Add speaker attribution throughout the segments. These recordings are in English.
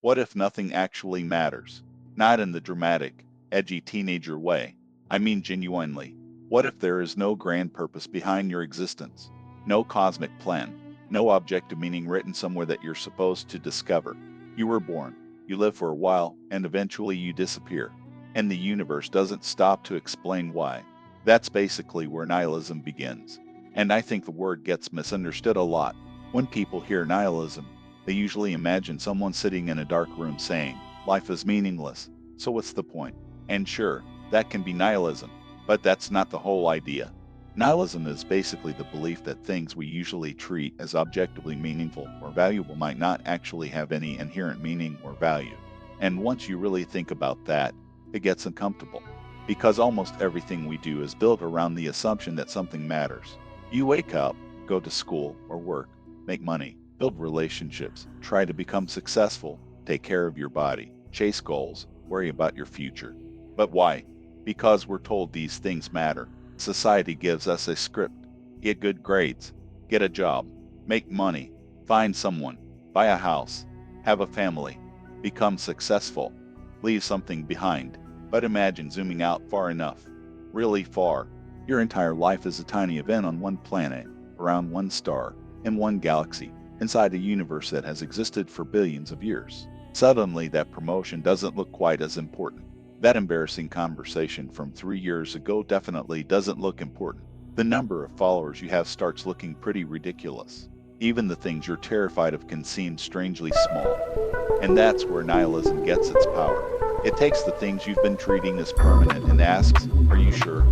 Speaker 1: What if nothing actually matters? Not in the dramatic, edgy teenager way. I mean genuinely. What if there is no grand purpose behind your existence? No cosmic plan? No objective meaning written somewhere that you're supposed to discover? You were born, you live for a while, and eventually you disappear. And the universe doesn't stop to explain why. That's basically where nihilism begins. And I think the word gets misunderstood a lot. When people hear nihilism, they usually imagine someone sitting in a dark room saying, life is meaningless, so what's the point? And sure, that can be nihilism, but that's not the whole idea. Nihilism is basically the belief that things we usually treat as objectively meaningful or valuable might not actually have any inherent meaning or value. And once you really think about that, it gets uncomfortable. Because almost everything we do is built around the assumption that something matters. You wake up, go to school or work, make money, build relationships, try to become successful, take care of your body, chase goals, worry about your future. But why? Because we're told these things matter. Society gives us a script. Get good grades, get a job, make money, find someone, buy a house, have a family, become successful, leave something behind. But imagine zooming out far enough, really far. Your entire life is a tiny event on one planet, around one star, in one galaxy, inside a universe that has existed for billions of years. Suddenly, that promotion doesn't look quite as important. That embarrassing conversation from 3 years ago definitely doesn't look important. The number of followers you have starts looking pretty ridiculous. Even the things you're terrified of can seem strangely small. And that's where nihilism gets its power. It takes the things you've been treating as permanent and asks, are you sure?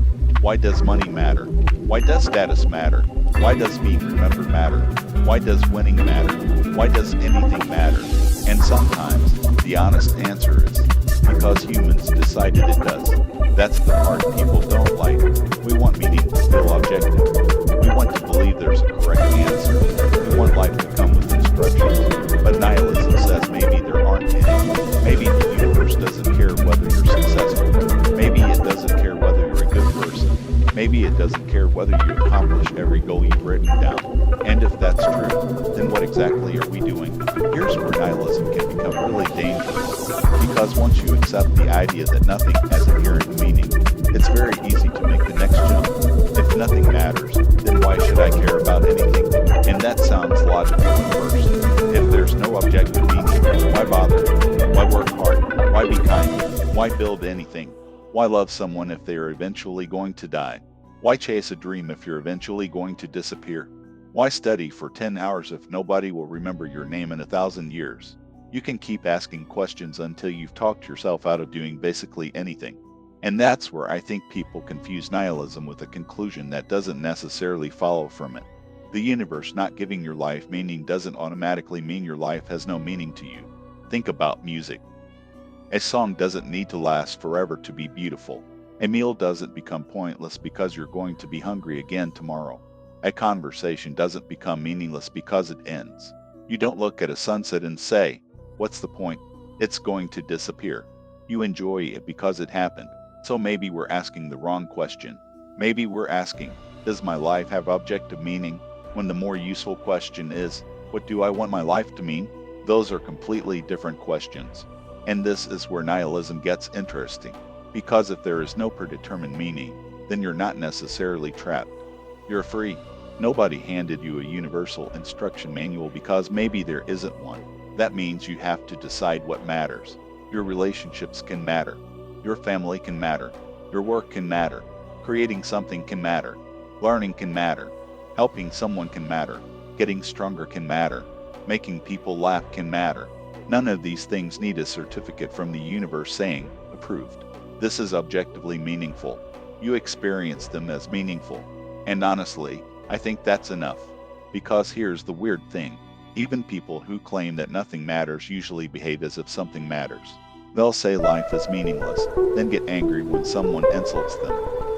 Speaker 1: Why does money matter? Why does status matter? Why does being remembered matter? Why does winning matter? Why does anything matter? And sometimes, the honest answer is, because humans decided it does. That's the part people don't like. We want meaning to feel objective. We want to believe there's a correct answer. We want life to come with instructions. But nihilism says maybe there aren't any. Maybe the universe doesn't care whether you're successful. Maybe it doesn't care whether you're a good person. Maybe it doesn't care whether you accomplish every goal you've written down. And if that's true, then what exactly are we doing? Here's where nihilism can become really dangerous. Because once you accept the idea that nothing has inherent meaning, it's very easy to make the next jump. If nothing matters, then why should I care about anything? And that sounds logical at first. If there's no objective meaning, why bother? Why work hard? Why be kind? Why build anything? Why love someone if they are eventually going to die? Why chase a dream if you're eventually going to disappear? Why study for 10 hours if nobody will remember your name in 1,000 years? You can keep asking questions until you've talked yourself out of doing basically anything. And that's where I think people confuse nihilism with a conclusion that doesn't necessarily follow from it. The universe not giving your life meaning doesn't automatically mean your life has no meaning to you. Think about music. A song doesn't need to last forever to be beautiful. A meal doesn't become pointless because you're going to be hungry again tomorrow. A conversation doesn't become meaningless because it ends. You don't look at a sunset and say, what's the point? It's going to disappear. You enjoy it because it happened. So maybe we're asking the wrong question. Maybe we're asking, does my life have objective meaning? When the more useful question is, what do I want my life to mean? Those are completely different questions. And this is where nihilism gets interesting. Because if there is no predetermined meaning, then you're not necessarily trapped. You're free. Nobody handed you a universal instruction manual because maybe there isn't one. That means you have to decide what matters. Your relationships can matter. Your family can matter. Your work can matter. Creating something can matter. Learning can matter. Helping someone can matter. Getting stronger can matter. Making people laugh can matter. None of these things need a certificate from the universe saying, approved. This is objectively meaningful. You experience them as meaningful. And honestly, I think that's enough. Because here's the weird thing. Even people who claim that nothing matters usually behave as if something matters. They'll say life is meaningless, then get angry when someone insults them.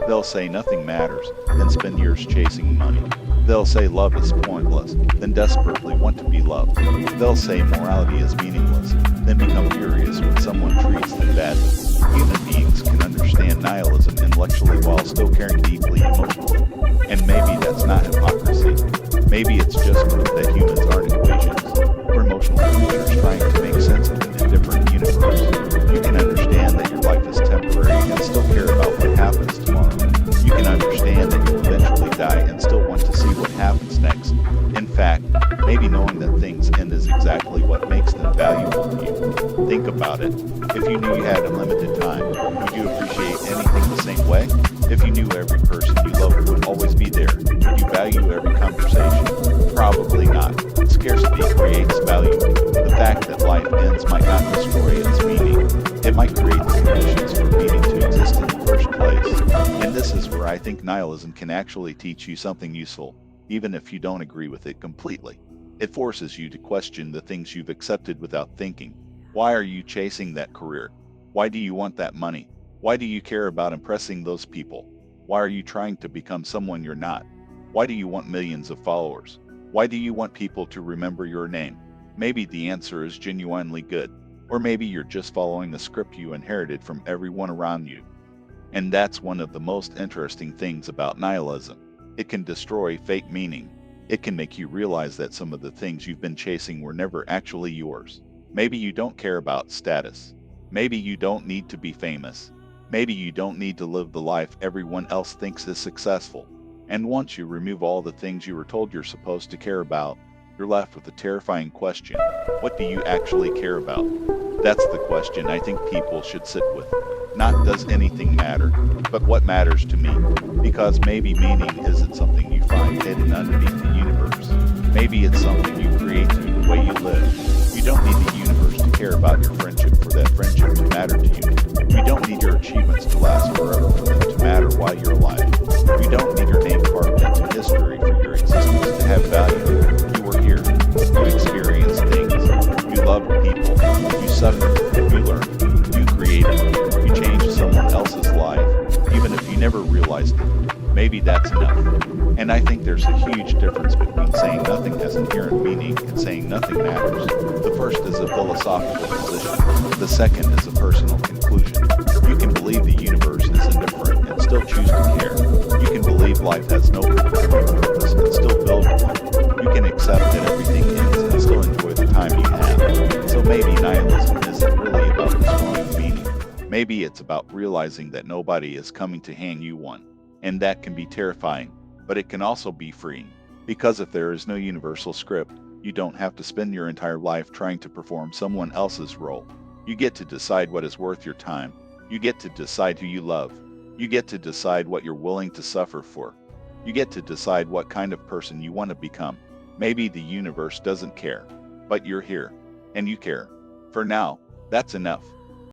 Speaker 1: They'll say nothing matters, then spend years chasing money. They'll say love is pointless, then desperately want to be loved. They'll say morality is meaningless, then become furious when someone treats them badly. Human beings can understand nihilism intellectually while still caring deeply emotionally. And maybe that's not hypocrisy. Maybe it's just proof that humans aren't equations. We're emotional creatures trying to make sense of the Think about it. If you knew you had unlimited time, would you appreciate anything the same way? If you knew every person you loved would always be there, would you value every conversation? Probably not. Scarcity creates value. The fact that life ends might not destroy its meaning. It might create the conditions for meaning to exist in the first place. And this is where I think nihilism can actually teach you something useful, even if you don't agree with it completely. It forces you to question the things you've accepted without thinking. Why are you chasing that career? Why do you want that money? Why do you care about impressing those people? Why are you trying to become someone you're not? Why do you want millions of followers? Why do you want people to remember your name? Maybe the answer is genuinely good, or maybe you're just following the script you inherited from everyone around you. And that's one of the most interesting things about nihilism. It can destroy fake meaning. It can make you realize that some of the things you've been chasing were never actually yours. Maybe you don't care about status. Maybe you don't need to be famous. Maybe you don't need to live the life everyone else thinks is successful. And once you remove all the things you were told you're supposed to care about, you're left with a terrifying question. What do you actually care about? That's the question I think people should sit with. Not does anything matter, but what matters to me. Because maybe meaning isn't something you find hidden underneath the universe. Maybe it's something you create through the way you live. You don't need the universe to care about your friendship for that friendship to matter to you. You don't need your achievements to last forever for them to matter while you're alive. You don't need your name carved into history for your existence to have value. You were here. You experienced things. You loved people. You suffered. You learned. You created. You changed someone else's life, even if you never realized it. Maybe that's enough. And I think there's a huge difference between saying nothing has inherent meaning and saying nothing matters. The first is a philosophical position. The second is a personal conclusion. You can believe the universe is indifferent and still choose to care. You can believe life has no particular purpose and still build one. You can accept that everything ends and still enjoy the time you have. So maybe nihilism isn't really about destroying meaning. Maybe it's about realizing that nobody is coming to hand you one. And that can be terrifying, but it can also be freeing. Because if there is no universal script, you don't have to spend your entire life trying to perform someone else's role. You get to decide what is worth your time. You get to decide who you love. You get to decide what you're willing to suffer for. You get to decide what kind of person you want to become. Maybe the universe doesn't care, but you're here, and you care. For now, that's enough.